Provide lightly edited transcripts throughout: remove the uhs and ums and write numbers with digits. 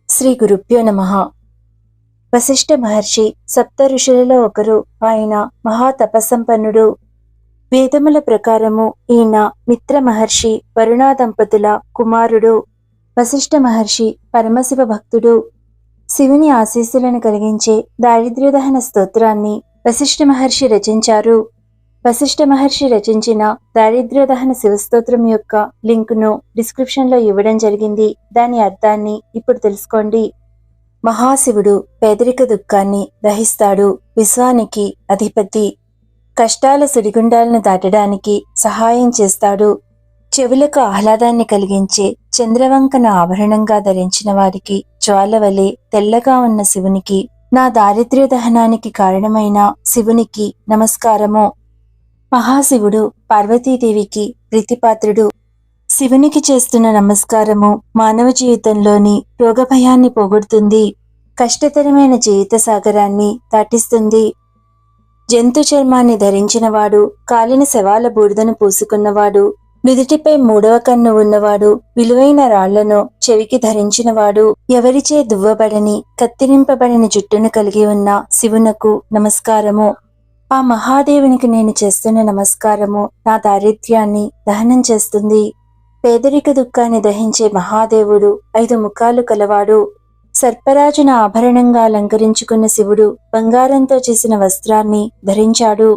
శ్రీ గురుభ్యో నమః. వశిష్ఠ మహర్షి సప్త ఋషులలో ఒకరు. ఆయన మహాతపస్సంపన్నుడు. వేదముల ప్రకారము ఈయన మిత్ర మహర్షి వరుణ దంపతుల కుమారుడు. వశిష్ఠ మహర్షి పరమశివ భక్తుడు. శివుని ఆశీస్సులను కలిగించే దారిద్ర్యదహన స్తోత్రాన్ని వశిష్ఠ మహర్షి రచించారు. వశిష్ఠ మహర్షి రచించిన దారిద్ర్యదహన శివస్తోత్రం యొక్క లింకును డిస్క్రిప్షన్లో ఇవ్వడం జరిగింది. దాని అర్థాన్ని ఇప్పుడు తెలుసుకోండి. మహాశివుడు పేదరిక దుఃఖాన్ని దహిస్తాడు. విశ్వానికి అధిపతి. కష్టాల సుడిగుండాలను దాటడానికి సహాయం చేస్తాడు. చెవులకు ఆహ్లాదాన్ని కలిగించే చంద్రవంకన ఆభరణంగా ధరించిన వారికి జ్వాలవలే తెల్లగా ఉన్న శివునికి, నా దారిద్ర్య దహనానికి కారణమైన శివునికి నమస్కారము. మహాశివుడు పార్వతీదేవికి ప్రీతిపాత్రుడు. శివునికి చేస్తున్న నమస్కారము మానవ జీవితంలోని రోగభయాన్ని పోగొడుతుంది. కష్టతరమైన జీవిత సాగరాన్ని దాటిస్తుంది. జంతు చర్మాన్ని ధరించినవాడు, కాలిన శవాల బూడిదను పూసుకున్నవాడు, నుదుటిపై మూడవ కన్ను ఉన్నవాడు, విలువైన రాళ్లను చెవికి ధరించినవాడు, ఎవరిచే దువ్వబడని కత్తిరింపబడిన జుట్టును కలిగి ఉన్న శివునకు నమస్కారము. ఆ మహాదేవునికి నేను చేస్తున్న నమస్కారము నా దారిద్ర్యాన్ని దహనం చేస్తుంది. పేదరిక దుఃఖాన్ని దహించే మహాదేవుడు 5 ముఖాలు కలవాడు. సర్పరాజున ఆభరణంగా అలంకరించుకున్న శివుడు బంగారంతో చేసిన వస్త్రాన్ని ధరించాడు.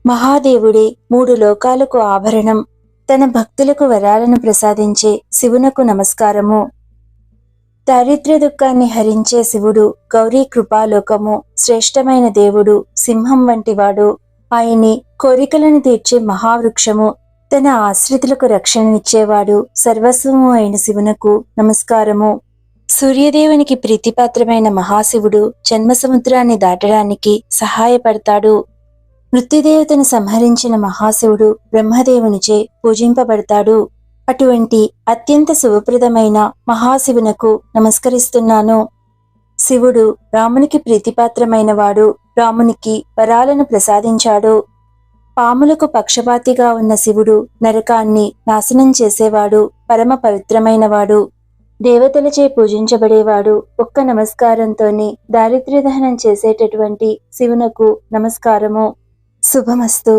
మహాదేవుడే 3 లోకాలకు ఆభరణం. తన భక్తులకు వరాలను ప్రసాదించే శివునకు నమస్కారము. దారిద్ర్య దుఃఖాన్ని హరించే శివుడు గౌరీ కృపాలోకము. శ్రేష్టమైన దేవుడు, సింహం వంటివాడు. ఆయనే కోరికలను తీర్చే మహావృక్షము. తన ఆశ్రితులకు రక్షణనిచ్చేవాడు. సర్వస్వము అయిన శివునకు నమస్కారము. సూర్యదేవునికి ప్రీతిపాత్రమైన మహాశివుడు జన్మసముద్రాన్ని దాటడానికి సహాయపడతాడు. మృత్యుదేవతను సంహరించిన మహాశివుడు బ్రహ్మదేవునిచే పూజింపబడతాడు. అటువంటి అత్యంత శుభప్రదమైన మహాశివునకు నమస్కరిస్తున్నాను. శివుడు రామునికి ప్రీతిపాత్రమైన వాడు. రామునికి వరాలను ప్రసాదించాడు. పాములకు పక్షపాతిగా ఉన్న శివుడు నరకాన్ని నాశనం చేసేవాడు. పరమ పవిత్రమైనవాడు. దేవతలచే పూజించబడేవాడు. ఒక్క నమస్కారంతోనే దారిద్ర్య దహనం చేసేటటువంటి శివునకు నమస్కారము. శుభమస్తు.